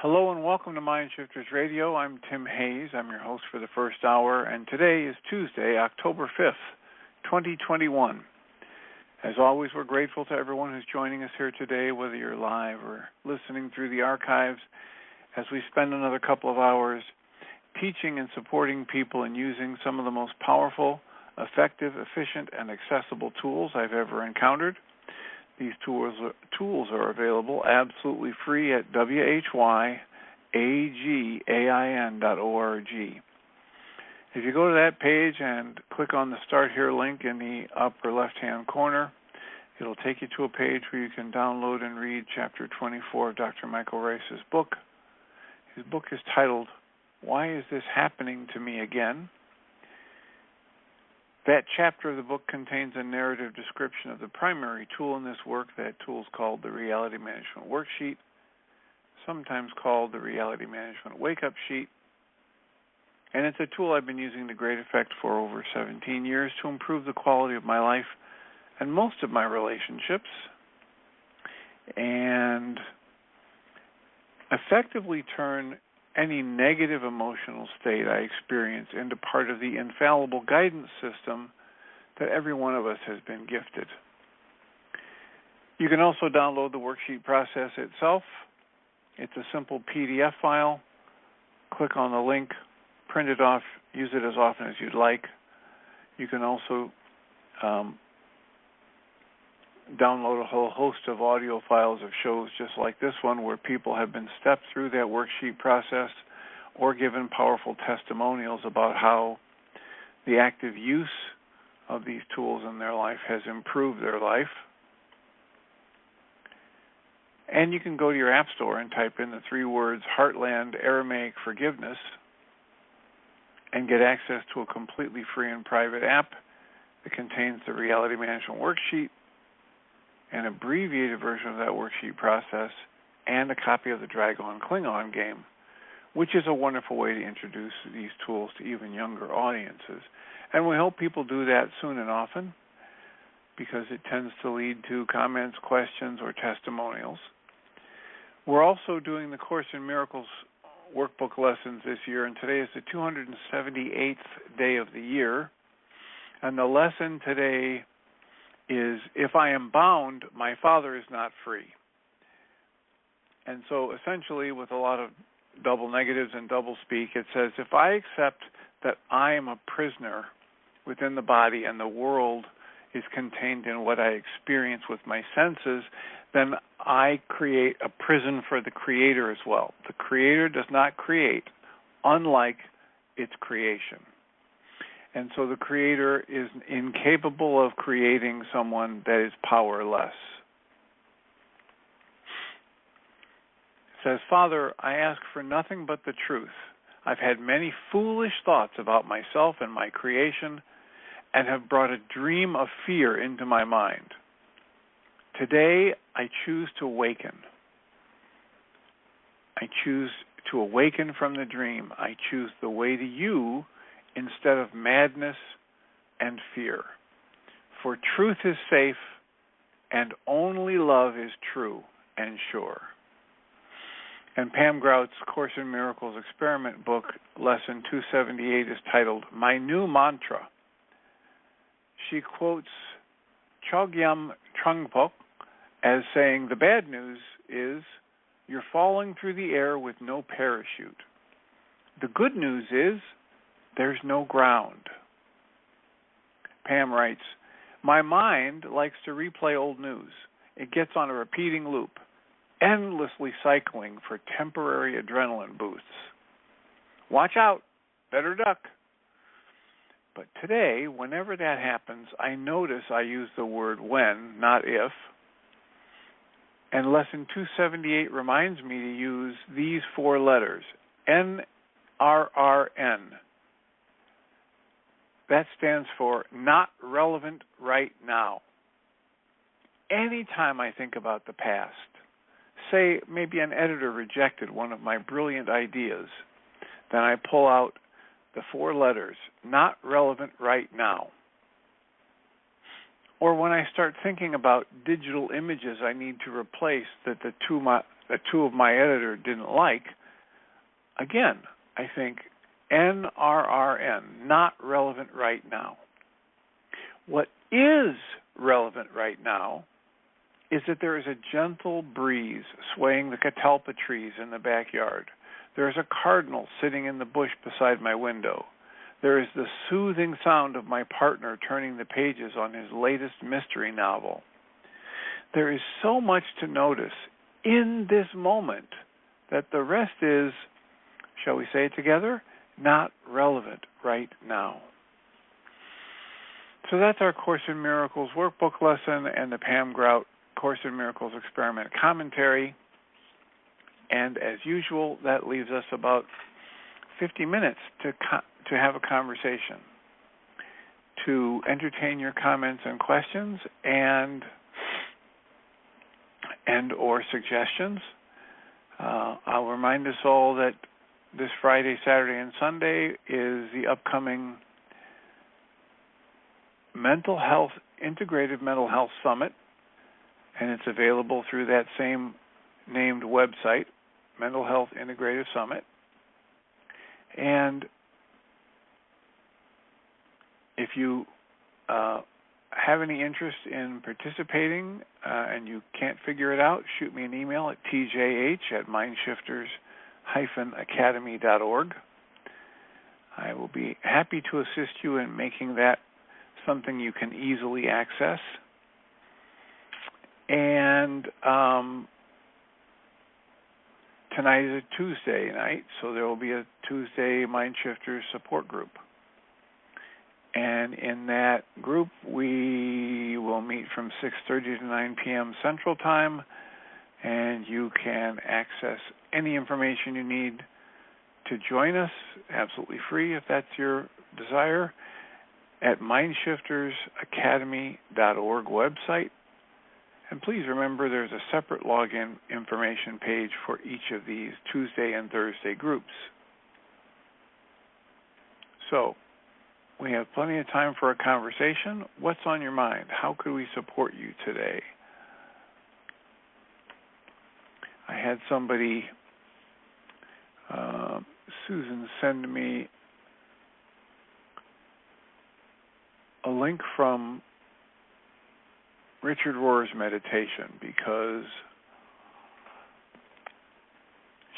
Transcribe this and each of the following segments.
Hello and welcome to Mind Shifters Radio. I'm Tim Hayes. I'm your host for the first hour, and today is Tuesday, October 5th, 2021. As always, we're grateful to everyone who's joining us here today, whether you're live or listening through the archives, as we spend another couple of hours teaching and supporting people in using some of the most powerful, effective, efficient, and accessible tools I've ever encountered. These tools are available absolutely free at whyagain.org. If you go to that page and click on the Start Here link in the upper left-hand corner, it'll take you to a page where you can download and read Chapter 24 of Dr. Michael Rice's book. His book is titled, Why Is This Happening to Me Again? That chapter of the book contains a narrative description of the primary tool in this work. That tool is called the Reality Management Worksheet, sometimes called the Reality Management Wake-Up Sheet. And it's a tool I've been using to great effect for over 17 years to improve the quality of my life and most of my relationships, and effectively turn any negative emotional state I experience into part of the infallible guidance system that every one of us has been gifted. You can also download the worksheet process itself. It's a simple PDF file. Click on the link, print it off, use it as often as you'd like. You can also download a whole host of audio files of shows just like this one where people have been stepped through that worksheet process or given powerful testimonials about how the active use of these tools in their life has improved their life. And you can go to your app store and type in the 3 words Heartland Aramaic Forgiveness and get access to a completely free and private app that contains the Reality Management Worksheet, an abbreviated version of that worksheet process, and a copy of the Dragon-Klingon game, which is a wonderful way to introduce these tools to even younger audiences. And we hope people do that soon and often because it tends to lead to comments, questions, or testimonials. We're also doing the Course in Miracles workbook lessons this year, and today is the 278th day of the year. And the lesson today is, if I am bound, my Father is not free. And so essentially, with a lot of double negatives and double speak, it says, if I accept that I am a prisoner within the body and the world is contained in what I experience with my senses, then I create a prison for the Creator as well. The Creator does not create, unlike its creation. And so the Creator is incapable of creating someone that is powerless. It says, Father, I ask for nothing but the truth. I've had many foolish thoughts about myself and my creation and have brought a dream of fear into my mind. Today, I choose to awaken. I choose to awaken from the dream. I choose the way to you instead of madness and fear. For truth is safe, and only love is true and sure. And Pam Grout's Course in Miracles experiment book, Lesson 278, is titled, My New Mantra. She quotes Chogyam Trungpa as saying, the bad news is you're falling through the air with no parachute. The good news is there's no ground. Pam writes, my mind likes to replay old news. It gets on a repeating loop, endlessly cycling for temporary adrenaline boosts. Watch out, better duck. But today, whenever that happens, I notice I use the word when, not if. And Lesson 278 reminds me to use these 4 letters, NRRN. That stands for not relevant right now. Anytime I think about the past, say maybe an editor rejected one of my brilliant ideas, then I pull out the 4 letters, not relevant right now. Or when I start thinking about digital images I need to replace that that two of my editor didn't like, again, I think NRRN, not relevant right now. What is relevant right now is that there is a gentle breeze swaying the catalpa trees in the backyard. There is a cardinal sitting in the bush beside my window. There is the soothing sound of my partner turning the pages on his latest mystery novel. There is so much to notice in this moment that the rest is, shall we say it together, not relevant right now. So that's our Course in Miracles workbook lesson and the Pam Grout Course in Miracles experiment commentary. And as usual, that leaves us about 50 minutes to have a conversation, to entertain your comments and questions and or suggestions. I'll remind us all that this Friday, Saturday, and Sunday is the upcoming Integrative Mental Health Summit, and it's available through that same named website, Mental Health Integrative Summit. And if you have any interest in participating and you can't figure it out, shoot me an email at tjh@mindshifters-academy.org. I will be happy to assist you in making that something you can easily access. And tonight is a Tuesday night, so there will be a Tuesday Mindshifters support group. And in that group, we will meet from 6:30 to 9 p.m. Central Time, and you can access any information you need to join us, absolutely free if that's your desire, at mindshiftersacademy.org website. And please remember there's a separate login information page for each of these Tuesday and Thursday groups. So, we have plenty of time for a conversation. What's on your mind? How could we support you today? I had somebody, Susan, send me a link from Richard Rohr's meditation because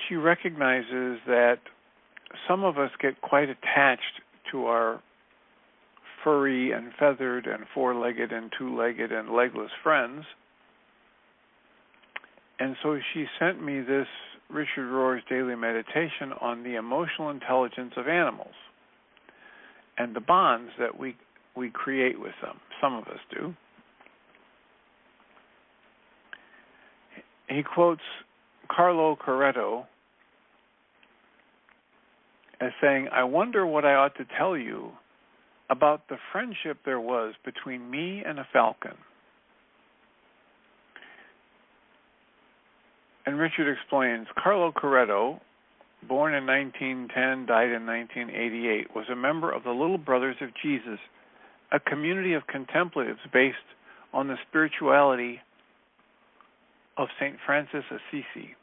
she recognizes that some of us get quite attached to our furry and feathered and four-legged and two-legged and legless friends. And so she sent me this Richard Rohr's daily meditation on the emotional intelligence of animals and the bonds that we create with them. Some of us do. He quotes Carlo Coretto as saying, "I wonder what I ought to tell you about the friendship there was between me and a falcon." And Richard explains, Carlo Coretto, born in 1910, died in 1988, was a member of the Little Brothers of Jesus, a community of contemplatives based on the spirituality of St. Francis Assisi.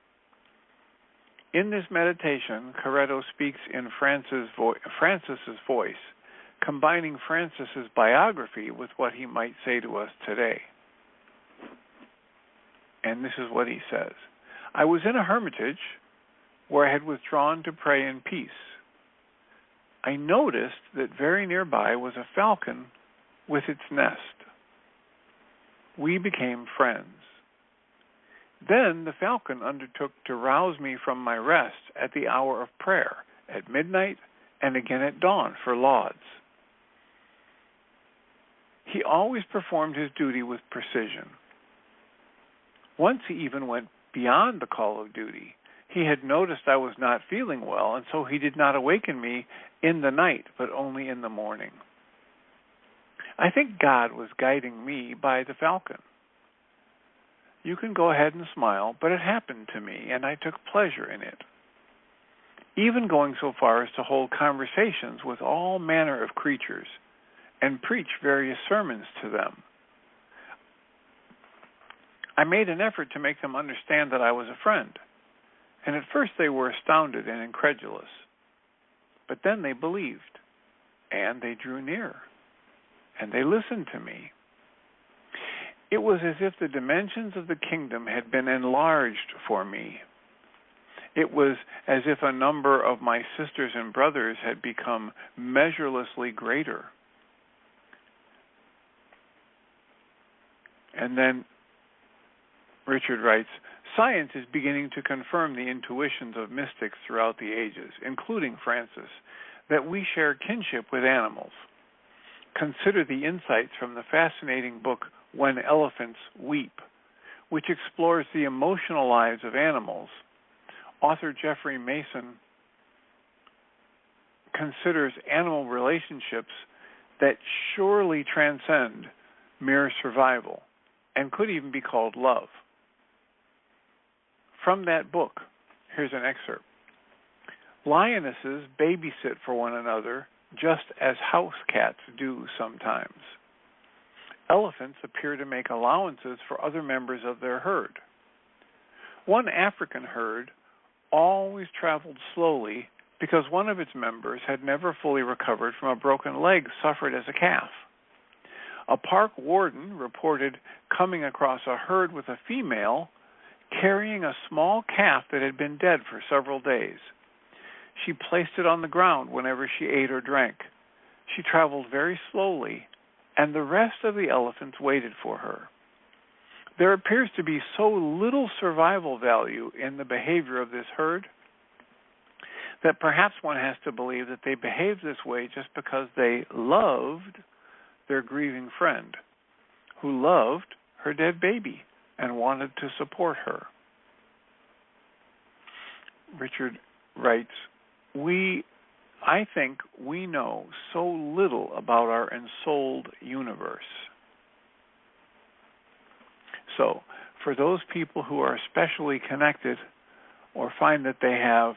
In this meditation, Coretto speaks in Francis's voice, combining Francis's biography with what he might say to us today. And this is what he says. "I was in a hermitage where I had withdrawn to pray in peace. I noticed that very nearby was a falcon with its nest. We became friends. Then the falcon undertook to rouse me from my rest at the hour of prayer, at midnight, and again at dawn for lauds. He always performed his duty with precision. Once he even went beyond the call of duty. He had noticed I was not feeling well, and so he did not awaken me in the night, but only in the morning. I think God was guiding me by the falcon. You can go ahead and smile, but it happened to me, and I took pleasure in it. Even going so far as to hold conversations with all manner of creatures and preach various sermons to them. I made an effort to make them understand that I was a friend, and at first they were astounded and incredulous. But then they believed, and they drew near, and they listened to me. It was as if the dimensions of the kingdom had been enlarged for me. It was as if a number of my sisters and brothers had become measurelessly greater. And then Richard writes, science is beginning to confirm the intuitions of mystics throughout the ages, including Francis, that we share kinship with animals. Consider the insights from the fascinating book When Elephants Weep, which explores the emotional lives of animals. Author Jeffrey Mason considers animal relationships that surely transcend mere survival and could even be called love. From that book, here's an excerpt. Lionesses babysit for one another just as house cats do sometimes. Elephants appear to make allowances for other members of their herd. One African herd always traveled slowly because one of its members had never fully recovered from a broken leg suffered as a calf. A park warden reported coming across a herd with a female carrying a small calf that had been dead for several days. She placed it on the ground whenever she ate or drank. She traveled very slowly, and the rest of the elephants waited for her. There appears to be so little survival value in the behavior of this herd that perhaps one has to believe that they behaved this way just because they loved their grieving friend, who loved her dead baby and wanted to support her. Richard writes, I think we know so little about our ensouled universe. So, for those people who are especially connected or find that they have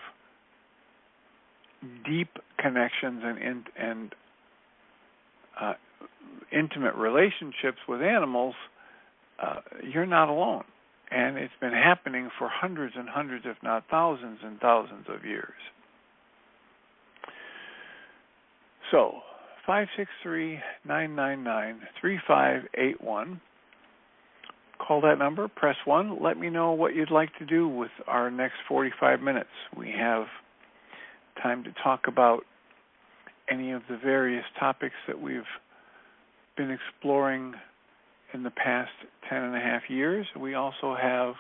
deep connections and intimate relationships with animals, you're not alone. And it's been happening for hundreds and hundreds, if not thousands and thousands of years. So, 563-999-3581. Call that number, press 1. Let me know what you'd like to do with our next 45 minutes. We have time to talk about any of the various topics that we've been exploring in the past 10 and a half years. We also have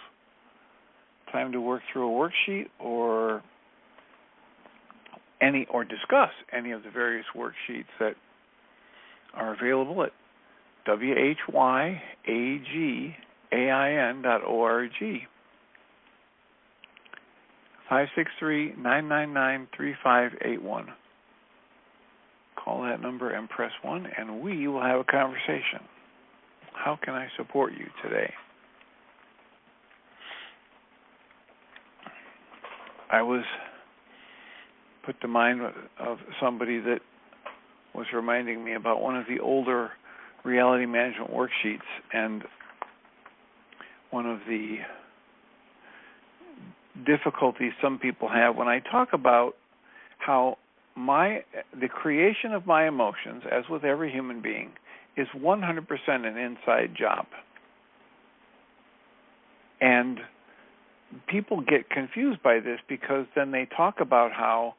time to work through a worksheet or discuss any of the various worksheets that are available at whyagain.org. 563-999-3581. Call that number and press 1, and we will have a conversation. How can I support you today? I was put to mind of somebody that was reminding me about one of the older reality management worksheets, and one of the difficulties some people have when I talk about how the creation of my emotions, as with every human being, is 100% an inside job. And people get confused by this because then they talk about how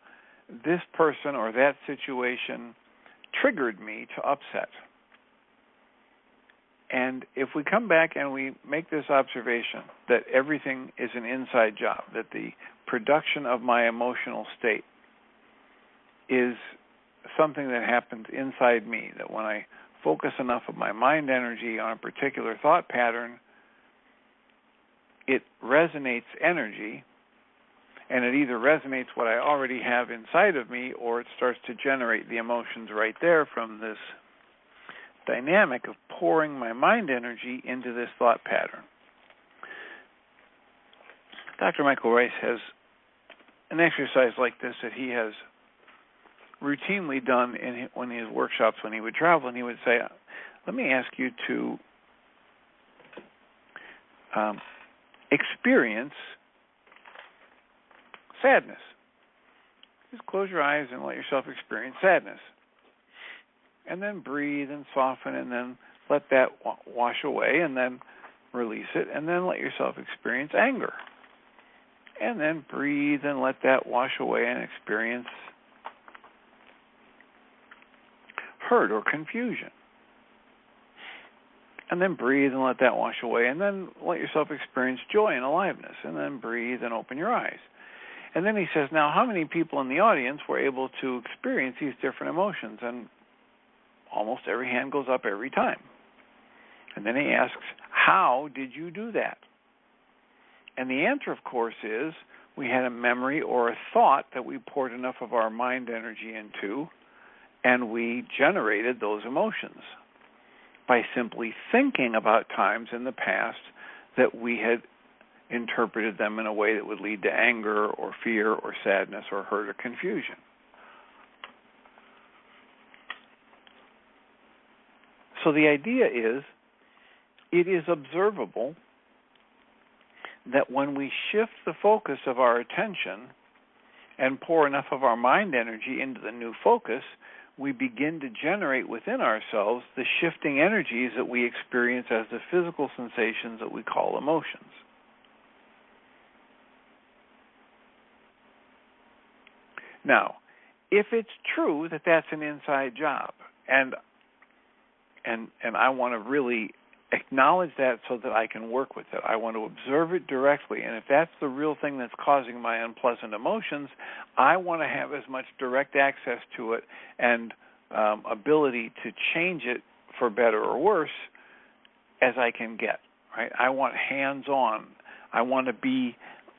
this person or that situation triggered me to upset. And if we come back and we make this observation that everything is an inside job, that the production of my emotional state is something that happens inside me, that when I focus enough of my mind energy on a particular thought pattern, it resonates energy, and it either resonates what I already have inside of me, or it starts to generate the emotions right there from this dynamic of pouring my mind energy into this thought pattern. Dr. Michael Rice has an exercise like this that he has routinely done in one of his workshops when he would travel, and he would say, let me ask you to experience sadness. Just close your eyes and let yourself experience sadness. And then breathe and soften, and then let that wash away, and then release it, and then let yourself experience anger. And then breathe and let that wash away and experience hurt or confusion. And then breathe and let that wash away, and then let yourself experience joy and aliveness, and then breathe and open your eyes. And then he says, now, how many people in the audience were able to experience these different emotions? And almost every hand goes up every time. And then he asks, how did you do that? And the answer, of course, is we had a memory or a thought that we poured enough of our mind energy into, and we generated those emotions by simply thinking about times in the past that we had interpreted them in a way that would lead to anger or fear or sadness or hurt or confusion. So the idea is, it is observable that when we shift the focus of our attention and pour enough of our mind energy into the new focus, we begin to generate within ourselves the shifting energies that we experience as the physical sensations that we call emotions. Now, if it's true that that's an inside job, and I want to really acknowledge that so that I can work with it. I want to observe it directly, and if that's the real thing that's causing my unpleasant emotions, I want to have as much direct access to it and ability to change it for better or worse as I can get. Right? I want hands-on. I want to be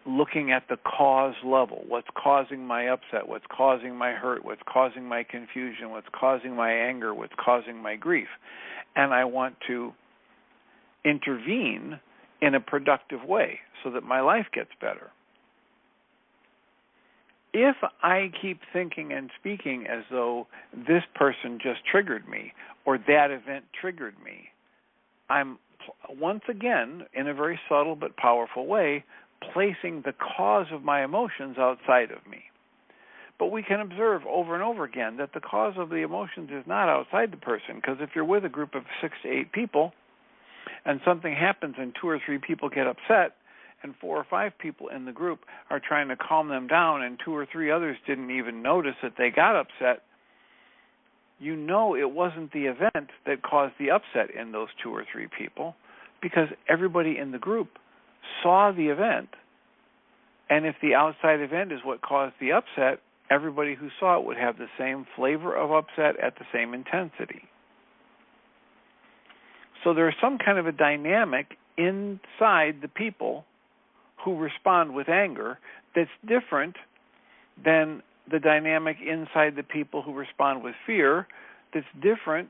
looking at the cause level. What's causing my upset? What's causing my hurt? What's causing my confusion? What's causing my anger? What's causing my grief? And I want to intervene in a productive way so that my life gets better. If I keep thinking and speaking as though this person just triggered me or that event triggered me, I'm once again, in a very subtle but powerful way, placing the cause of my emotions outside of me. But we can observe over and over again that the cause of the emotions is not outside the person, because if you're with a group of 6 to 8 people and something happens and 2 or 3 people get upset and 4 or 5 people in the group are trying to calm them down and 2 or 3 others didn't even notice that they got upset, you know it wasn't the event that caused the upset in those 2 or 3 people, because everybody in the group saw the event, and if the outside event is what caused the upset, everybody who saw it would have the same flavor of upset at the same intensity. So there's some kind of a dynamic inside the people who respond with anger that's different than the dynamic inside the people who respond with fear, that's different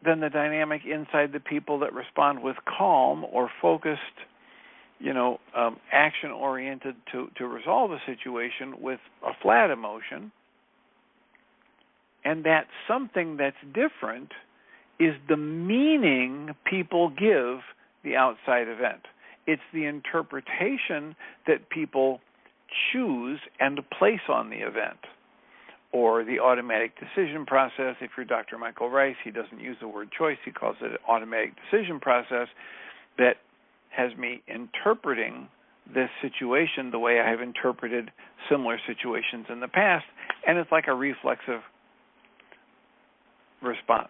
than the dynamic inside the people that respond with calm or focused, action-oriented to resolve a situation with a flat emotion. And that something that's different is the meaning people give the outside event. It's the interpretation that people choose and place on the event, or the automatic decision process. If you're Dr. Michael Rice, he doesn't use the word choice. He calls it an automatic decision process that has me interpreting this situation the way I have interpreted similar situations in the past, and it's like a reflexive response.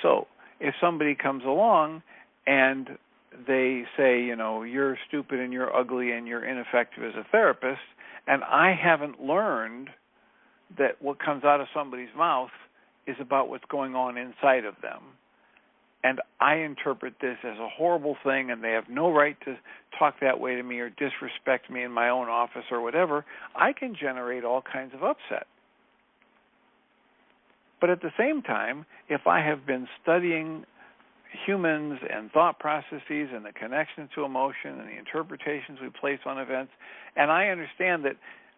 So if somebody comes along and they say, you're stupid and you're ugly and you're ineffective as a therapist, and I haven't learned that what comes out of somebody's mouth is about what's going on inside of them, and I interpret this as a horrible thing and they have no right to talk that way to me or disrespect me in my own office or whatever, I can generate all kinds of upset. But at the same time, if I have been studying humans and thought processes and the connection to emotion and the interpretations we place on events, and I understand that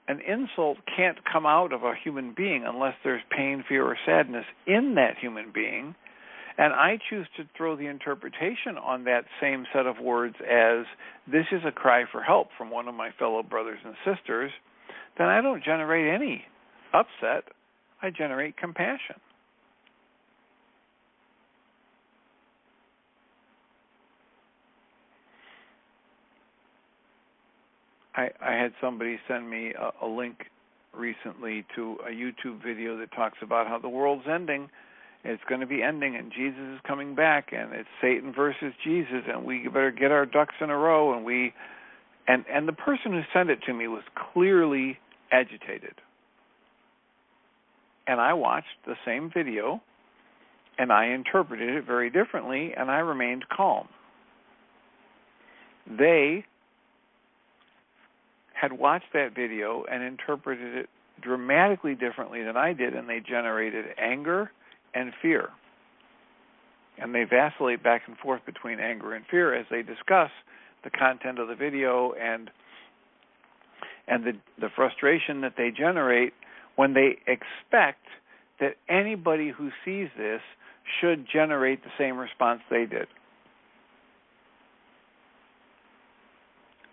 an insult can't come out of a human being unless there's pain, fear, or sadness in that human being, and I choose to throw the interpretation on that same set of words as this is a cry for help from one of my fellow brothers and sisters, then I don't generate any upset. I generate compassion. I had somebody send me a link recently to a YouTube video that talks about how the world's ending. It's going to be ending, and Jesus is coming back, and it's Satan versus Jesus, and we better get our ducks in a row. And the person who sent it to me was clearly agitated. And I watched the same video, and I interpreted it very differently, and I remained calm. They had watched that video and interpreted it dramatically differently than I did, and they generated anger and fear. And they vacillate back and forth between anger and fear as they discuss the content of the video and the frustration that they generate when they expect that anybody who sees this should generate the same response they did.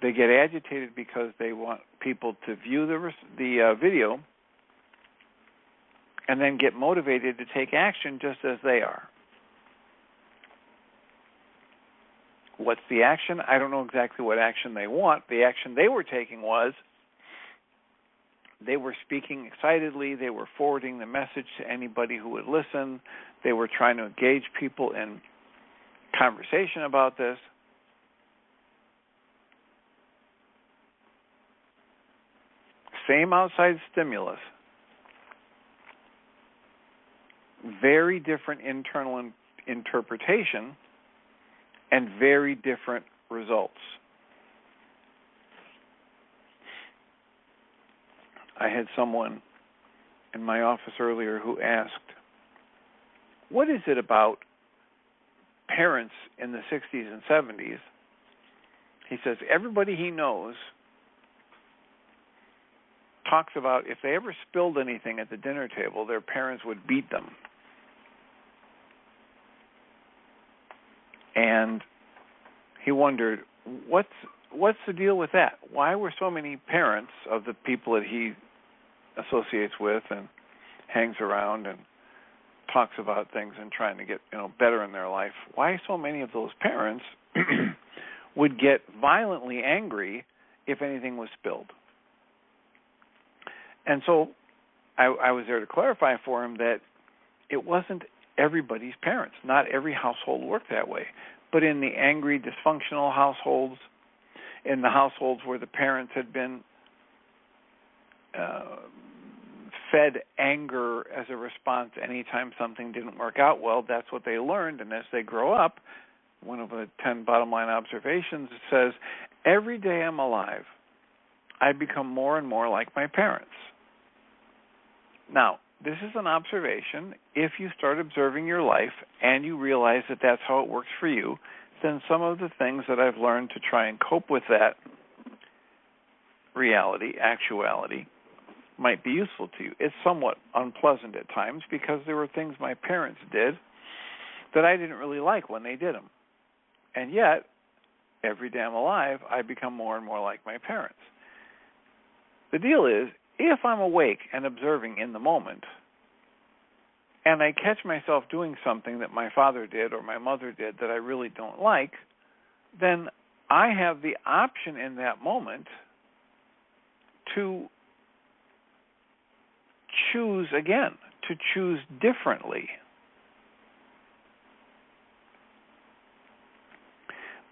They get agitated because they want people to view the video and then get motivated to take action just as they are. What's the action? I don't know exactly what action they want. The action they were taking was they were speaking excitedly. They were forwarding the message to anybody who would listen. They were trying to engage people in conversation about this. Same outside stimulus. Very different internal interpretation and very different results. I had someone in my office earlier who asked, what is it about parents in the 60s and 70s? He says everybody he knows talks about if they ever spilled anything at the dinner table, their parents would beat them. And he wondered, what's the deal with that? Why were so many parents of the people that he associates with and hangs around and talks about things and trying to get better in their life, why so many of those parents would get violently angry if anything was spilled? And so I was there to clarify for him that it wasn't everybody's parents. Not every household worked that way. But in the angry, dysfunctional households, in the households where the parents had been fed anger as a response anytime something didn't work out well, that's what they learned. And as they grow up, one of the 10 bottom line observations says, every day I'm alive, I become more and more like my parents. Now, this is an observation. If you start observing your life and you realize that that's how it works for you, then some of the things that I've learned to try and cope with that reality, actuality, might be useful to you. It's somewhat unpleasant at times because there were things my parents did that I didn't really like when they did them. And yet, every day I'm alive, I become more and more like my parents. The deal is, if I'm awake and observing in the moment, and I catch myself doing something that my father did or my mother did that I really don't like, then I have the option in that moment to choose again, to choose differently.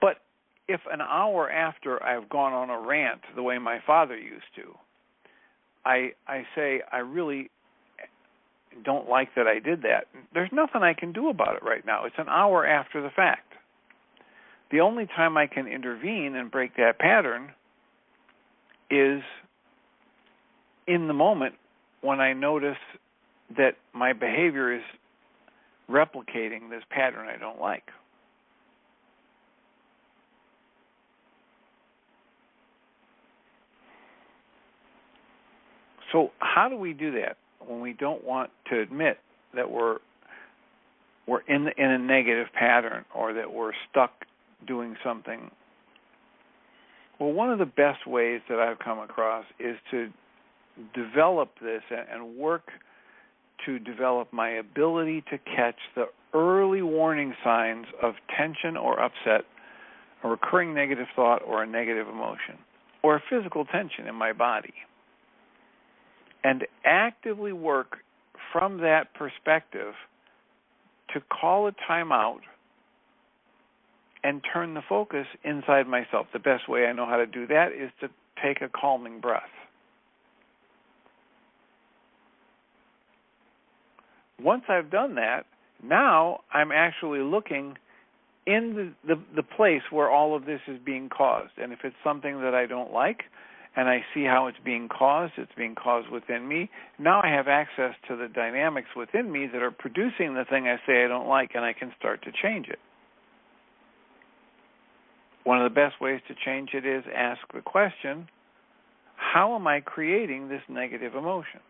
But if an hour after I've gone on a rant the way my father used to, I say, I really don't like that I did that, there's nothing I can do about it right now. It's an hour after the fact. The only time I can intervene and break that pattern is in the moment when I notice that my behavior is replicating this pattern I don't like. So how do we do that when we don't want to admit that we're we're in a negative pattern or that we're stuck doing something. Well, one of the best ways that I've come across is to develop this and work to develop my ability to catch the early warning signs of tension or upset, a recurring negative thought or a negative emotion, or a physical tension in my body, and actively work from that perspective to call a timeout and turn the focus inside myself. The best way I know how to do that is to take a calming breath. Once I've done that, now I'm actually looking in the place where all of this is being caused. And if it's something that I don't like, and I see how it's being caused within me, now I have access to the dynamics within me that are producing the thing I say I don't like, and I can start to change it. One of the best ways to change it is ask the question, how am I creating this negative emotion?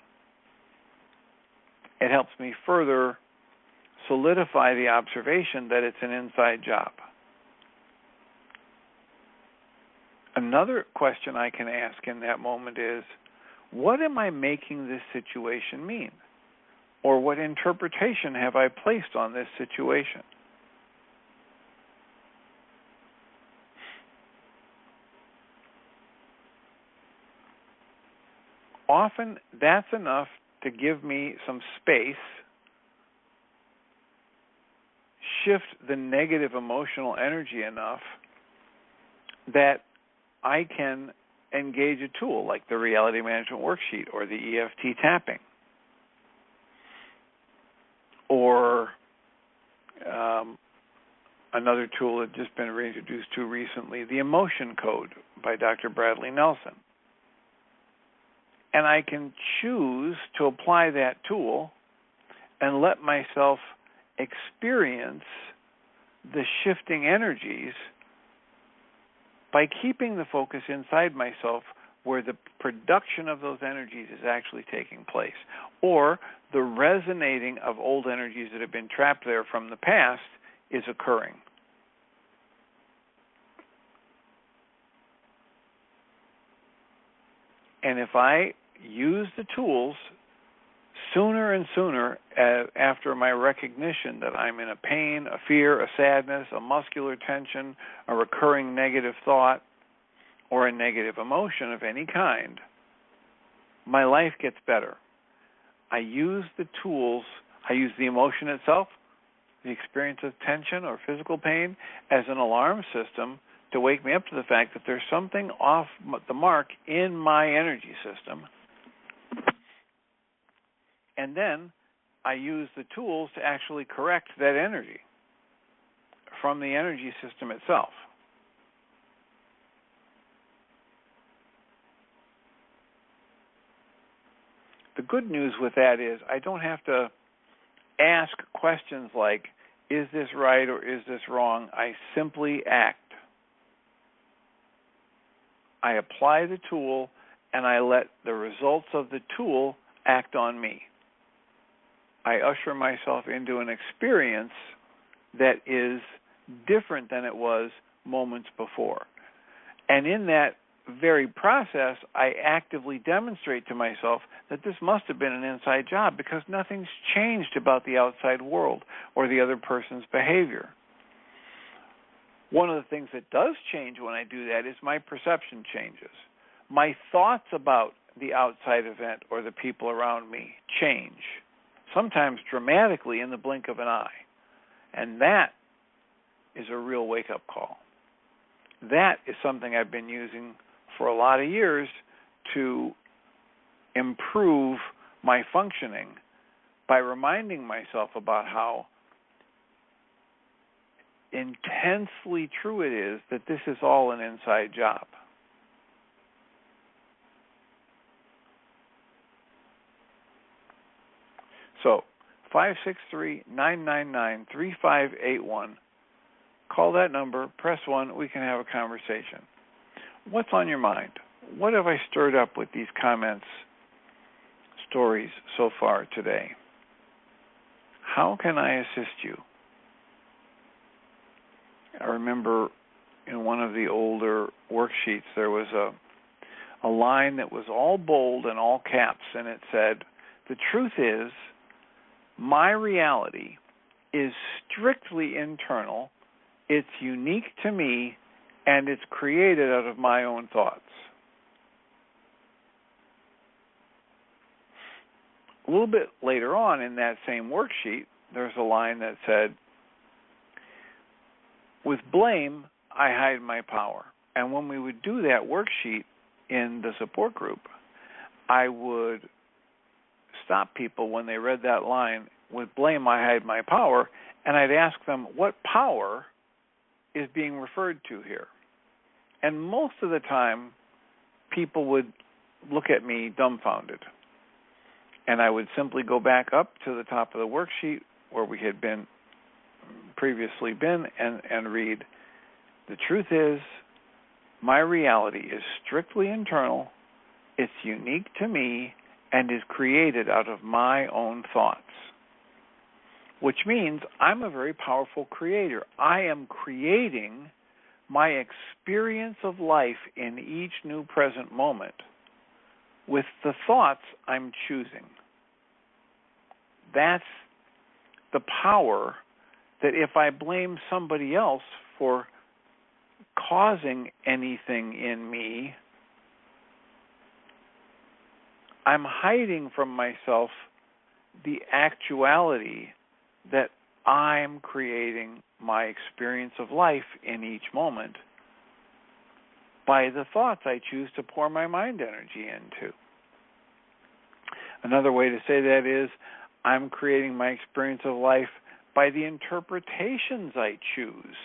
It helps me further solidify the observation that it's an inside job. Another question I can ask in that moment is, what am I making this situation mean? Or what interpretation have I placed on this situation? Often that's enough to give me some space, shift the negative emotional energy enough that I can engage a tool like the reality management worksheet or the EFT tapping, or another tool that's just been reintroduced to recently, the emotion code by Dr. Bradley Nelson. And I can choose to apply that tool and let myself experience the shifting energies by keeping the focus inside myself where the production of those energies is actually taking place, or the resonating of old energies that have been trapped there from the past is occurring. And if I use the tools sooner and sooner after my recognition that I'm in a pain, a fear, a sadness, a muscular tension, a recurring negative thought, or a negative emotion of any kind, my life gets better. I use the tools, I use the emotion itself, the experience of tension or physical pain, as an alarm system to wake me up to the fact that there's something off the mark in my energy system. And then I use the tools to actually correct that energy from the energy system itself. The good news with that is I don't have to ask questions like, is this right or is this wrong? I simply act. I apply the tool, and I let the results of the tool act on me. I usher myself into an experience that is different than it was moments before. And in that very process, I actively demonstrate to myself that this must have been an inside job because nothing's changed about the outside world or the other person's behavior. One of the things that does change when I do that is my perception changes. My thoughts about the outside event or the people around me change, sometimes dramatically in the blink of an eye. And that is a real wake-up call. That is something I've been using for a lot of years to improve my functioning by reminding myself about how intensely true it is that this is all an inside job. So, 563-999-3581. Call that number, press 1, we can have a conversation. What's on your mind? What have I stirred up with these comments, stories so far today? How can I assist you? I remember in one of the older worksheets there was a line that was all bold and all caps, and it said, "The truth is, my reality is strictly internal, it's unique to me, and it's created out of my own thoughts." A little bit later on in that same worksheet, there's a line that said, "With blame, I hide my power." And when we would do that worksheet in the support group, I would stop people when they read that line, "With blame, I hide my power," and I'd ask them, what power is being referred to here? And most of the time, people would look at me dumbfounded. And I would simply go back up to the top of the worksheet where we had previously been and read, "The truth is, my reality is strictly internal, it's unique to me, and is created out of my own thoughts." Which means I'm a very powerful creator. I am creating my experience of life in each new present moment with the thoughts I'm choosing. That's the power that if I blame somebody else for causing anything in me, I'm hiding from myself the actuality that I'm creating my experience of life in each moment by the thoughts I choose to pour my mind energy into. Another way to say that is, I'm creating my experience of life by the interpretations I choose.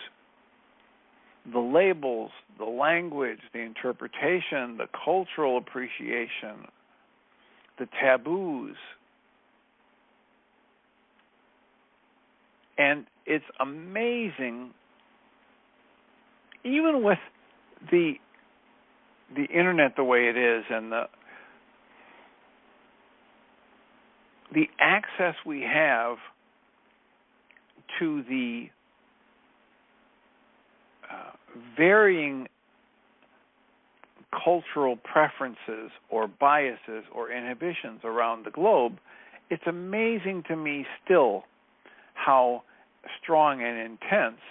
The labels, the language, the interpretation, the cultural appreciation, the taboos. And it's amazing, even with the internet the way it is and the access we have to the varying cultural preferences or biases or inhibitions around the globe, it's amazing to me still how strong and intense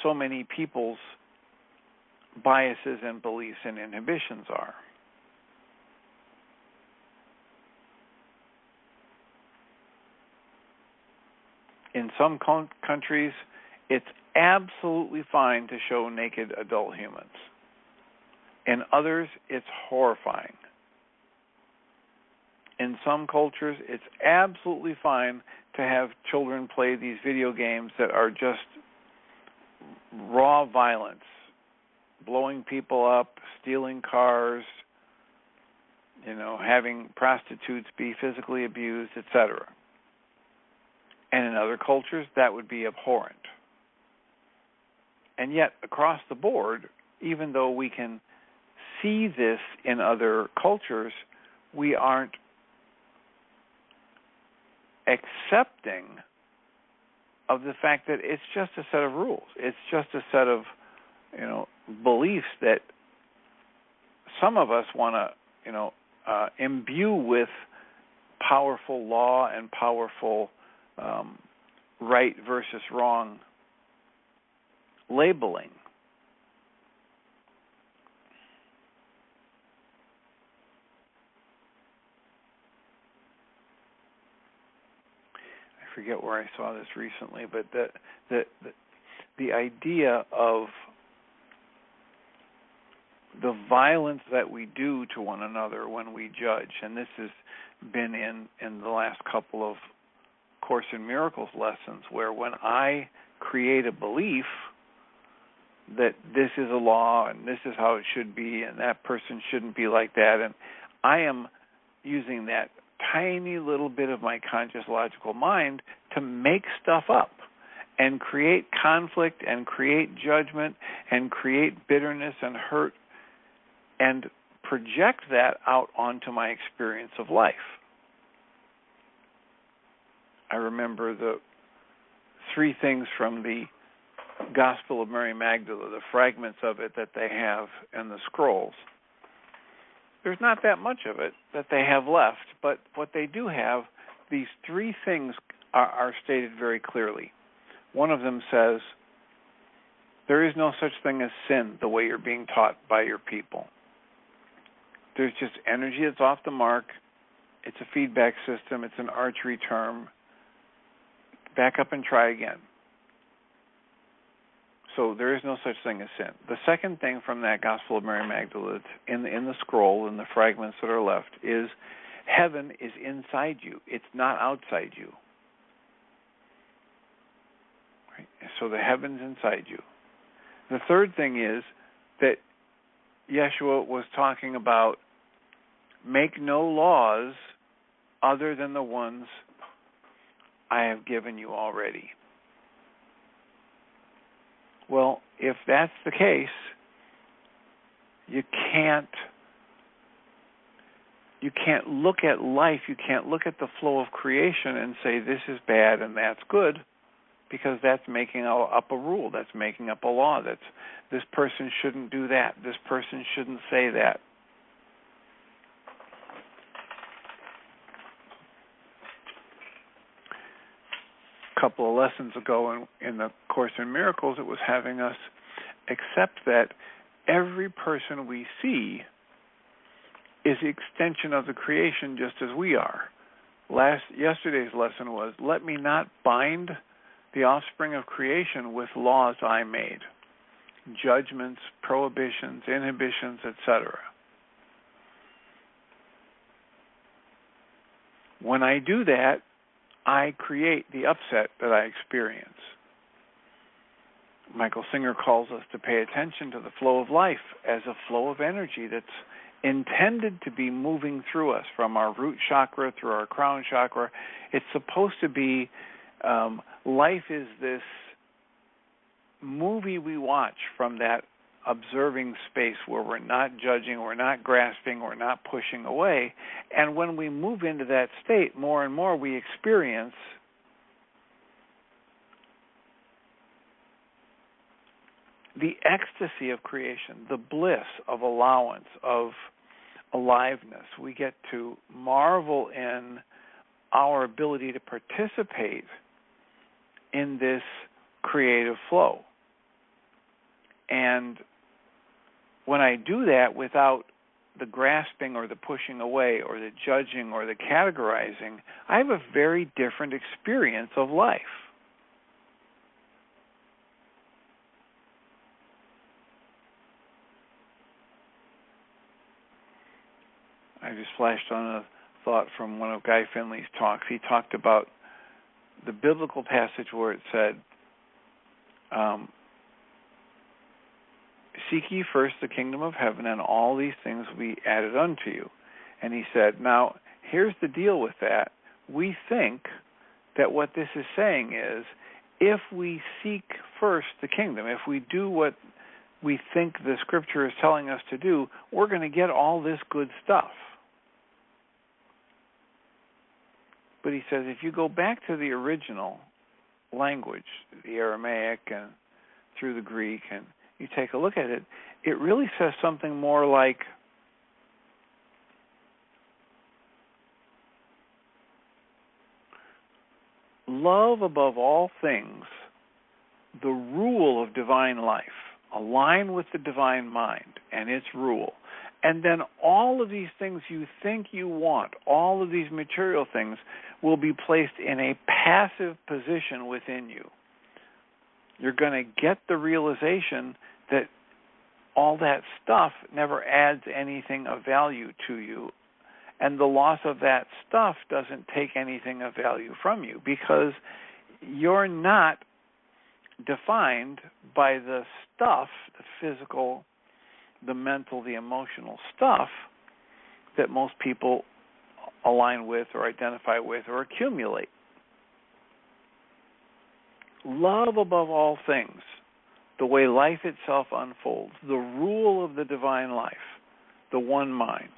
so many people's biases and beliefs and inhibitions are. In some countries, it's absolutely fine to show naked adult humans. In others, it's horrifying. In some cultures, it's absolutely fine to have children play these video games that are just raw violence, blowing people up, stealing cars, having prostitutes be physically abused, etc. And in other cultures, that would be abhorrent. And yet, across the board, even though we can see this in other cultures, we aren't accepting of the fact that it's just a set of rules. It's just a set of, beliefs that some of us want to, imbue with powerful law and powerful right versus wrong labeling. I forget where I saw this recently, but the idea of the violence that we do to one another when we judge, and this has been in the last couple of Course in Miracles lessons, where when I create a belief that this is a law and this is how it should be and that person shouldn't be like that, and I am using that tiny little bit of my conscious logical mind to make stuff up and create conflict and create judgment and create bitterness and hurt and project that out onto my experience of life. I remember the three things from the Gospel of Mary Magdalene, the fragments of it that they have in the scrolls, there's not that much of it that they have left, but what they do have, these three things are stated very clearly. One of them says, there is no such thing as sin the way you're being taught by your people. There's just energy that's off the mark. It's a feedback system. It's an archery term. Back up and try again. So there is no such thing as sin. The second thing from that Gospel of Mary Magdalene in the scroll, in the fragments that are left, is heaven is inside you. It's not outside you. Right? So the heaven's inside you. The third thing is that Yeshua was talking about make no laws other than the ones I have given you already. Well, if that's the case, you can't look at life, you can't look at the flow of creation and say this is bad and that's good, because that's making up a rule, that's making up a law, that's this person shouldn't do that, this person shouldn't say that. A couple of lessons ago in the Course in Miracles, it was having us accept that every person we see is the extension of the creation just as we are. Yesterday's lesson was, let me not bind the offspring of creation with laws I made, judgments, prohibitions, inhibitions, etc. When I do that, I create the upset that I experience. Michael Singer calls us to pay attention to the flow of life as a flow of energy that's intended to be moving through us from our root chakra through our crown chakra. It's supposed to be, life is this movie we watch from that observing space where we're not judging, we're not grasping, we're not pushing away. And when we move into that state, more and more we experience the ecstasy of creation, the bliss of allowance, of aliveness. We get to marvel in our ability to participate in this creative flow. And when I do that without the grasping or the pushing away or the judging or the categorizing, I have a very different experience of life. I just flashed on a thought from one of Guy Finley's talks. He talked about the biblical passage where it said, seek ye first the kingdom of heaven, and all these things will be added unto you. And he said, now, here's the deal with that. We think that what this is saying is, if we seek first the kingdom, if we do what we think the Scripture is telling us to do, we're going to get all this good stuff. But he says, if you go back to the original language, the Aramaic and through the Greek, and you take a look at it, it really says something more like, love above all things the rule of divine life. Align with the divine mind and its rule. And then all of these things you think you want, all of these material things, will be placed in a passive position within you. You're going to get the realization that all that stuff never adds anything of value to you, and the loss of that stuff doesn't take anything of value from you, because you're not defined by the stuff, the physical, the mental, the emotional stuff that most people align with or identify with or accumulate. Love above all things the way life itself unfolds, the rule of the divine life, the one mind.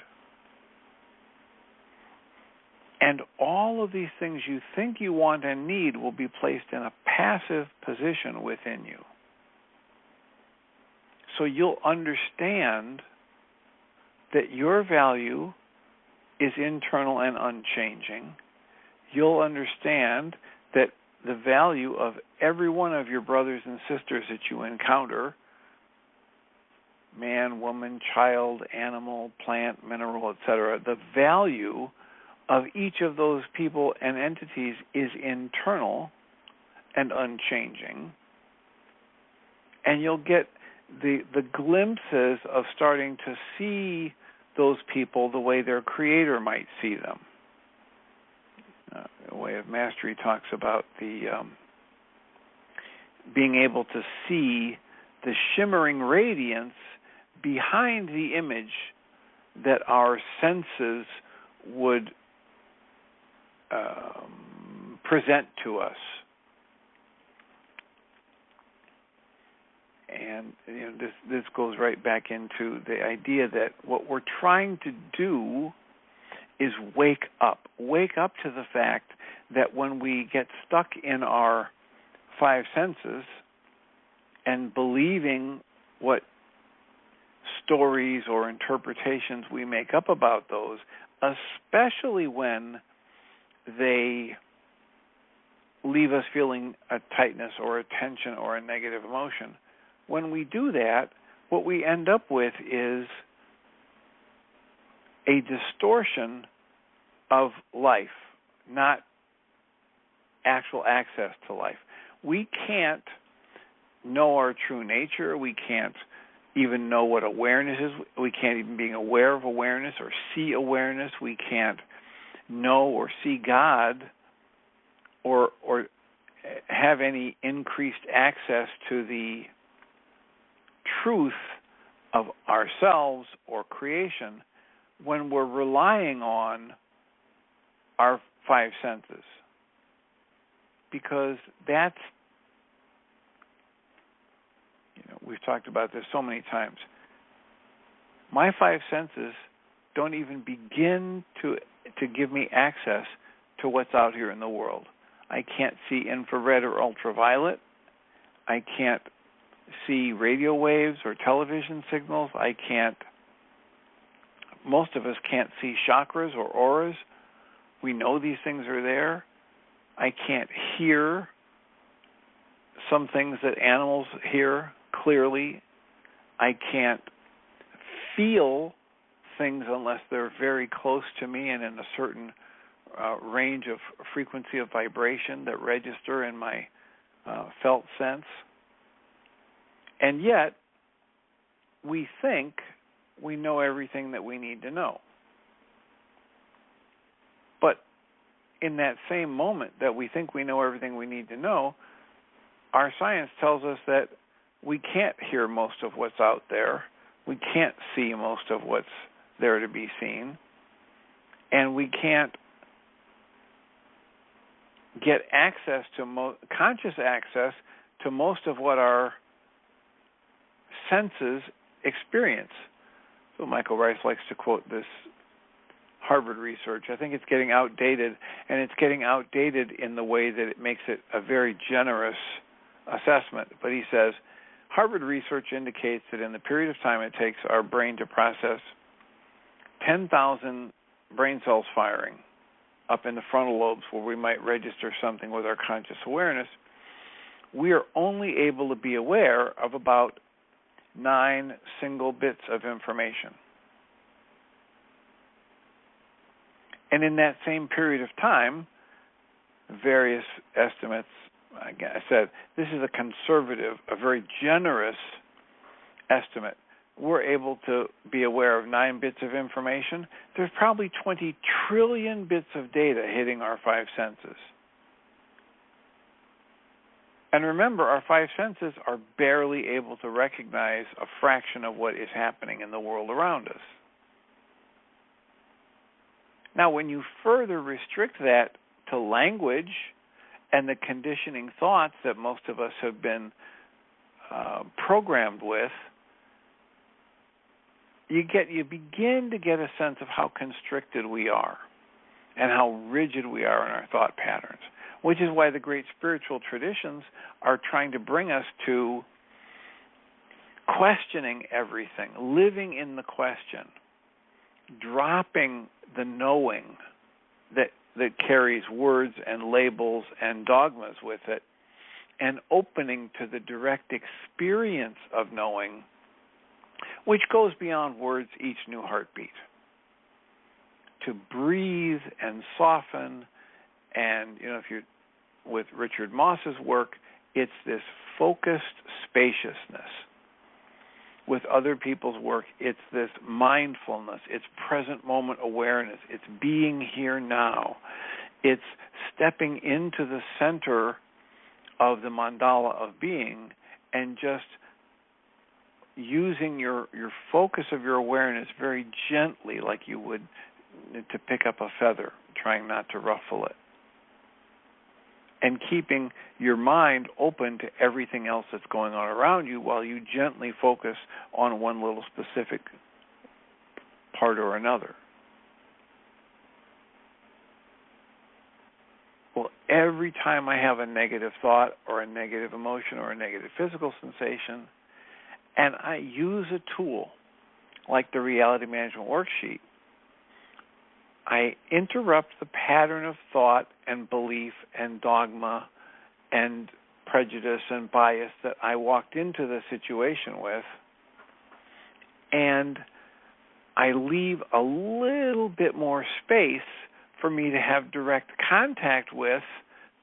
And all of these things you think you want and need will be placed in a passive position within you. So you'll understand that your value is internal and unchanging. You'll understand that the value of every one of your brothers and sisters that you encounter, man, woman, child, animal, plant, mineral, etc., the value of each of those people and entities is internal and unchanging. And you'll get the glimpses of starting to see those people the way their creator might see them. The Way of Mastery talks about the being able to see the shimmering radiance behind the image that our senses would present to us. And this goes right back into the idea that what we're trying to do is wake up to the fact that when we get stuck in our five senses and believing what stories or interpretations we make up about those, especially when they leave us feeling a tightness or a tension or a negative emotion, when we do that, what we end up with is a distortion of life, not actual access to life. We can't know our true nature. We can't even know what awareness is. We can't even be aware of awareness or see awareness. We can't know or see God or have any increased access to the truth of ourselves or creation when we're relying on our five senses. Because that's, we've talked about this so many times. My five senses don't even begin to give me access to what's out here in the world. I can't see infrared or ultraviolet. I can't see radio waves or television signals. Most of us can't see chakras or auras. We know these things are there. I can't hear some things that animals hear clearly. I can't feel things unless they're very close to me and in a certain range of frequency of vibration that register in my felt sense. And yet, we think we know everything that we need to know. But in that same moment that we think we know everything we need to know, our science tells us that we can't hear most of what's out there. We can't see most of what's there to be seen. And we can't get access to conscious access to most of what our senses experience. So Michael Rice likes to quote this Harvard research. I think it's getting outdated, and it's getting outdated in the way that it makes it a very generous assessment. But he says, Harvard research indicates that in the period of time it takes our brain to process 10,000 brain cells firing up in the frontal lobes where we might register something with our conscious awareness, we are only able to be aware of about 9 single bits of information. And in that same period of time, various estimates, I said, this is a conservative, a very generous estimate. We're able to be aware of 9 bits of information. There's probably 20 trillion bits of data hitting our five senses. And remember, our five senses are barely able to recognize a fraction of what is happening in the world around us. Now, when you further restrict that to language and the conditioning thoughts that most of us have been programmed with, you begin to get a sense of how constricted we are and how rigid we are in our thought patterns, which is why the great spiritual traditions are trying to bring us to questioning everything, living in the question, dropping the knowing that carries words and labels and dogmas with it, and opening to the direct experience of knowing, which goes beyond words each new heartbeat. To breathe and soften, and if you're with Richard Moss's work, it's this focused spaciousness. With other people's work, it's this mindfulness, it's present moment awareness, it's being here now. It's stepping into the center of the mandala of being and just using your focus of your awareness very gently, like you would to pick up a feather, trying not to ruffle it. And keeping your mind open to everything else that's going on around you while you gently focus on one little specific part or another. Well, every time I have a negative thought or a negative emotion or a negative physical sensation, and I use a tool like the reality management worksheet, I interrupt the pattern of thought and belief and dogma and prejudice and bias that I walked into the situation with, and I leave a little bit more space for me to have direct contact with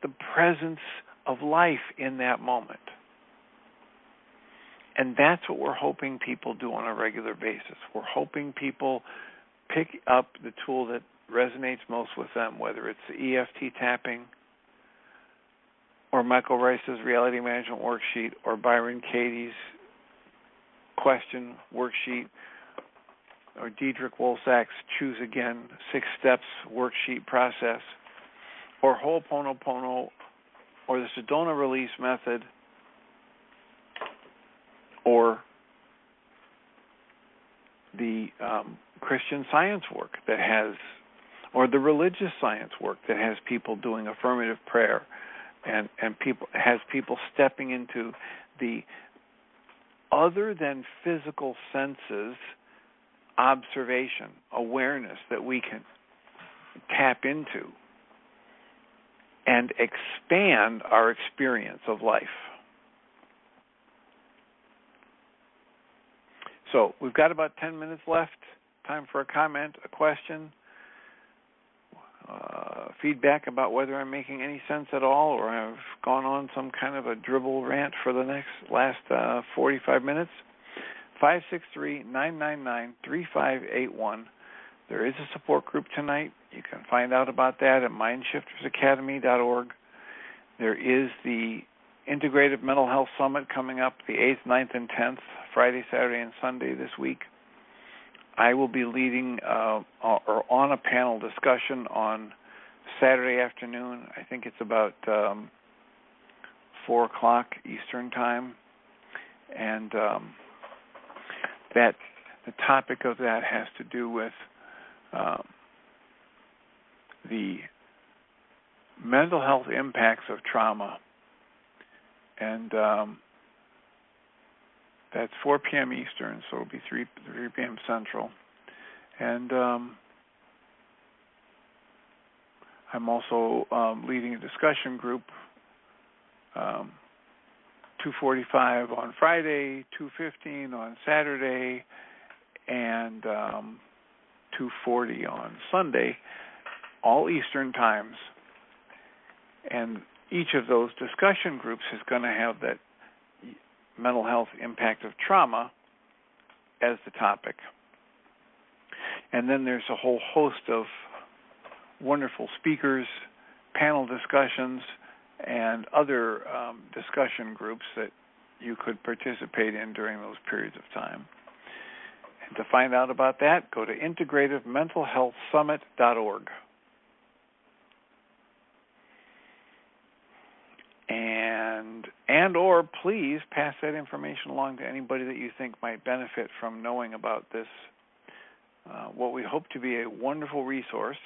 the presence of life in that moment. And that's what we're hoping people do on a regular basis. We're hoping people pick up the tool that resonates most with them, whether it's the EFT tapping or Michael Rice's reality management worksheet or Byron Katie's question worksheet or Diedrich Wolsack's Choose Again 6 Steps worksheet process or Ho'oponopono or the Sedona release method or the Christian Science work that has, or the religious science work that has people doing affirmative prayer and people stepping into the other than physical senses observation, awareness that we can tap into and expand our experience of life. So we've got about 10 minutes left. Time for a comment, a question, feedback about whether I'm making any sense at all or I've gone on some kind of a dribble rant for the last 45 minutes. 563-999-3581. There is a support group tonight. You can find out about that at mindshiftersacademy.org. There is the Integrative Mental Health Summit coming up the 8th, 9th, and 10th, Friday, Saturday, and Sunday this week. I will be leading or on a panel discussion on Saturday afternoon. I think it's about 4 o'clock Eastern Time. And that the topic of that has to do with the mental health impacts of trauma. And that's 4 p.m. Eastern, so it'll be 3 p.m. Central. And I'm also leading a discussion group, 2:45 on Friday, 2:15 on Saturday, and 2:40 on Sunday, all Eastern times. And each of those discussion groups is going to have that mental health impact of trauma as the topic. And then there's a whole host of wonderful speakers, panel discussions, and other discussion groups that you could participate in during those periods of time. And to find out about that, go to integrativementalhealthsummit.org. And or please pass that information along to anybody that you think might benefit from knowing about this, what we hope to be a wonderful resource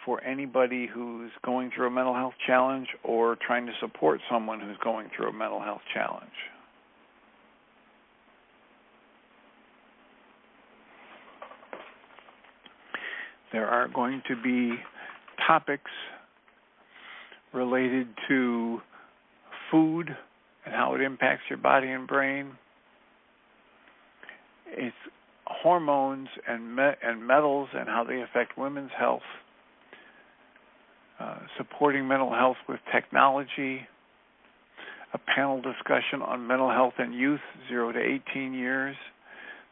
for anybody who's going through a mental health challenge or trying to support someone who's going through a mental health challenge. There are going to be topics related to food and how it impacts your body and brain. It's hormones and metals and how they affect women's health. Supporting mental health with technology. A panel discussion on mental health in youth, 0 to 18 years.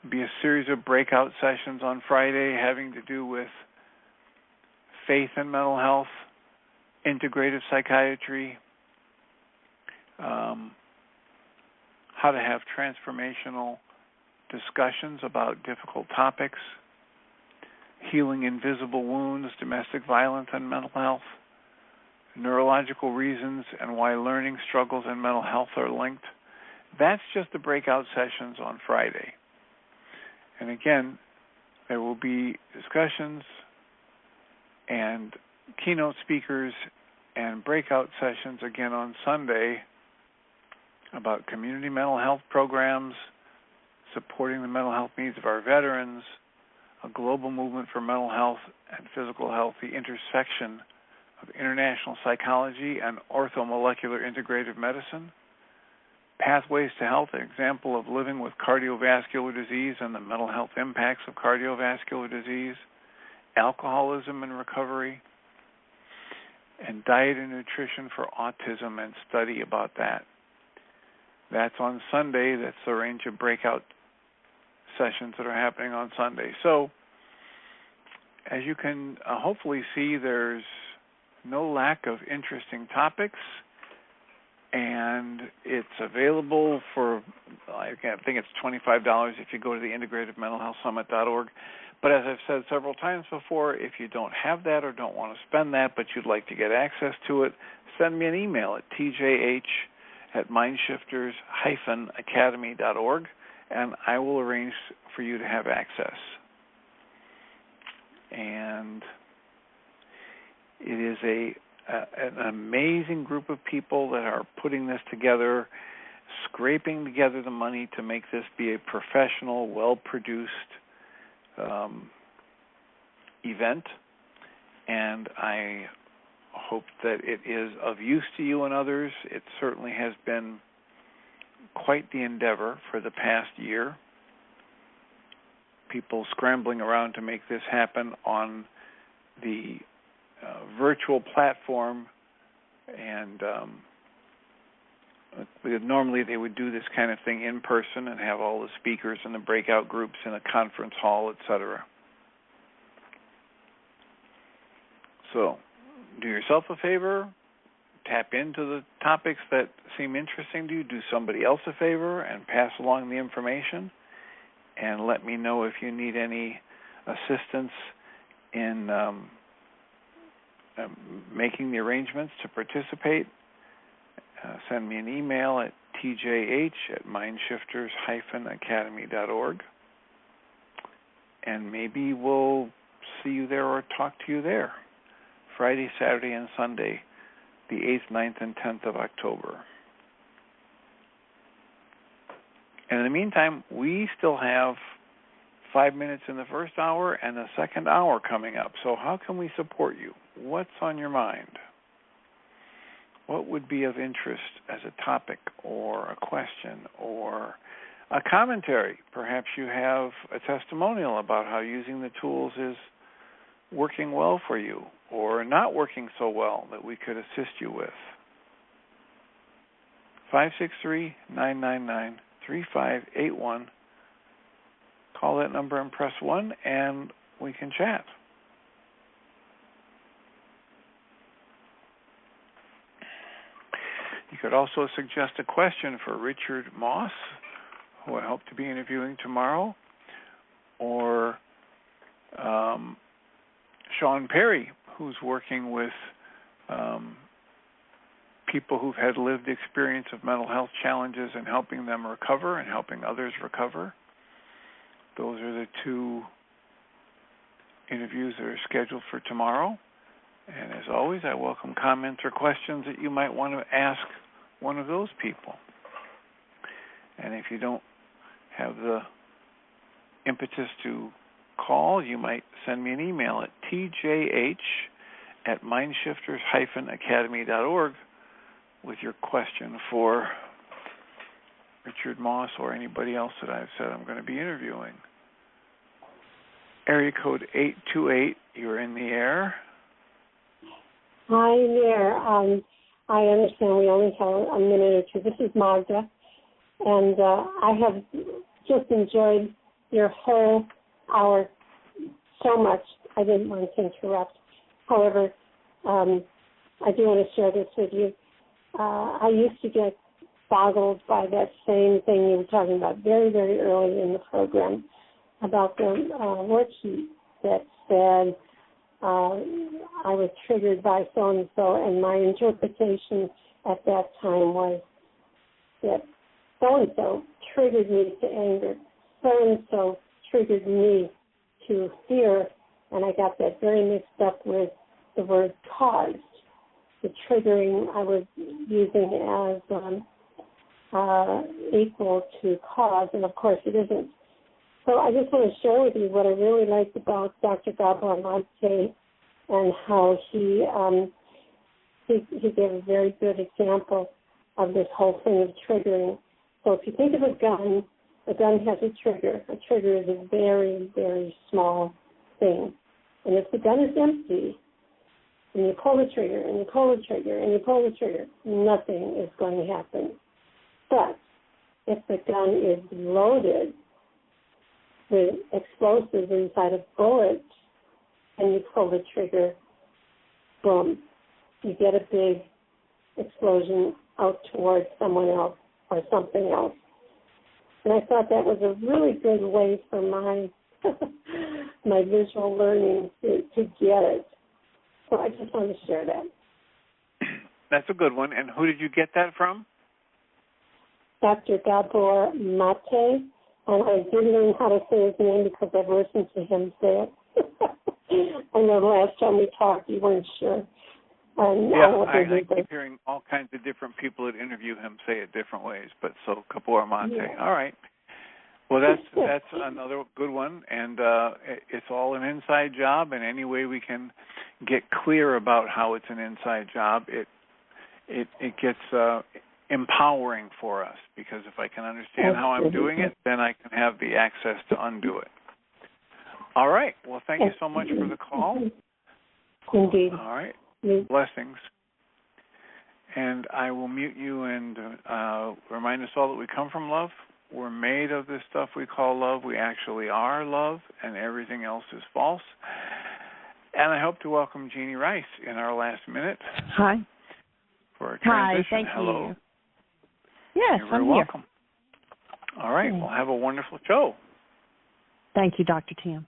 Be a series of breakout sessions on Friday having to do with faith and mental health, integrative psychiatry, how to have transformational discussions about difficult topics, healing invisible wounds, domestic violence and mental health, neurological reasons and why learning struggles and mental health are linked. That's just the breakout sessions on Friday. And again, there will be discussions and keynote speakers and breakout sessions again on Sunday about community mental health programs, supporting the mental health needs of our veterans, a global movement for mental health and physical health, the intersection of international psychology and orthomolecular integrative medicine, pathways to health, an example of living with cardiovascular disease and the mental health impacts of cardiovascular disease, alcoholism and recovery, and diet and nutrition for autism and study about that. That's on Sunday. That's the range of breakout sessions that are happening on Sunday. So, as you can hopefully see, there's no lack of interesting topics, and it's available for, I think it's $25 if you go to the integrativementalhealthsummit.org. But as I've said several times before, if you don't have that or don't want to spend that, but you'd like to get access to it, send me an email at tjh@mindshifters-academy.org, and I will arrange for you to have access. And it is an amazing group of people that are putting this together, scraping together the money to make this be a professional, well-produced event. And I hope that it is of use to you and others. It certainly has been quite the endeavor for the past year. People scrambling around to make this happen on the virtual platform, and normally they would do this kind of thing in person and have all the speakers and the breakout groups in a conference hall, etc. So, do yourself a favor, tap into the topics that seem interesting to you, do somebody else a favor, and pass along the information, and let me know if you need any assistance in making the arrangements to participate. Send me an email at tjh@mindshifters-academy.org, and maybe we'll see you there or talk to you there. Friday, Saturday, and Sunday, the 8th, 9th, and 10th of October. And in the meantime, we still have 5 minutes in the first hour and the second hour coming up. So how can we support you? What's on your mind? What would be of interest as a topic or a question or a commentary? Perhaps you have a testimonial about how using the tools is working well for you or not working so well that we could assist you with. 563-999-3581. Call that number and press 1, and we can chat. You could also suggest a question for Richard Moss, who I hope to be interviewing tomorrow, or Sean Perry, who's working with people who've had lived experience of mental health challenges and helping them recover and helping others recover. Those are the 2 interviews that are scheduled for tomorrow. And as always, I welcome comments or questions that you might want to ask one of those people. And if you don't have the impetus to call, you might send me an email at tjh@mindshifters-academy.org with your question for Richard Moss or anybody else that I've said I'm going to be interviewing. Area code 828, you're in the air. Hi there. I understand we only have a minute or two. This is Magda, and I have just enjoyed your whole hour so much. I didn't want to interrupt. However, I do want to share this with you. I used to get boggled by that same thing you were talking about very, very early in the program about the worksheet that said I was triggered by so-and-so, and my interpretation at that time was that so-and-so triggered me to anger, so-and-so triggered me to fear, and I got that very mixed up with the word caused. The triggering I was using as equal to cause, and of course it isn't. So I just want to share with you what I really liked about Dr. Gabor Mate and how he gave a very good example of this whole thing of triggering. So if you think of a gun has a trigger. A trigger is a very, very small thing. And if the gun is empty, and you pull the trigger, and you pull the trigger, and you pull the trigger, nothing is going to happen. But if the gun is loaded with explosives inside of bullets, and you pull the trigger, boom, you get a big explosion out towards someone else or something else. And I thought that was a really good way for my my visual learning to get it. So I just want to share that. That's a good one. And who did you get that from? Dr. Gabor Mate. And I did learn how to say his name because I've listened to him say it. I know the last time we talked, you weren't sure. I keep hearing all kinds of different people that interview him say it different ways, but so Gabor Mate. Yeah. All right. Well, that's another good one, and it's all an inside job, and any way we can get clear about how it's an inside job, it gets empowering for us, because if I can understand how I'm doing it, then I can have the access to undo it. All right. Well, thank you so much for the call. Indeed. All right. Blessings. And I will mute you and remind us all that we come from love. We're made of this stuff we call love. We actually are love, and everything else is false. And I hope to welcome Jeannie Rice in our last minute. Hi. For a transition. Hi, thank Hello. you. Yes, You're very I'm welcome. Here. All right. Okay. Well, have a wonderful show. Thank you, Dr. Tim.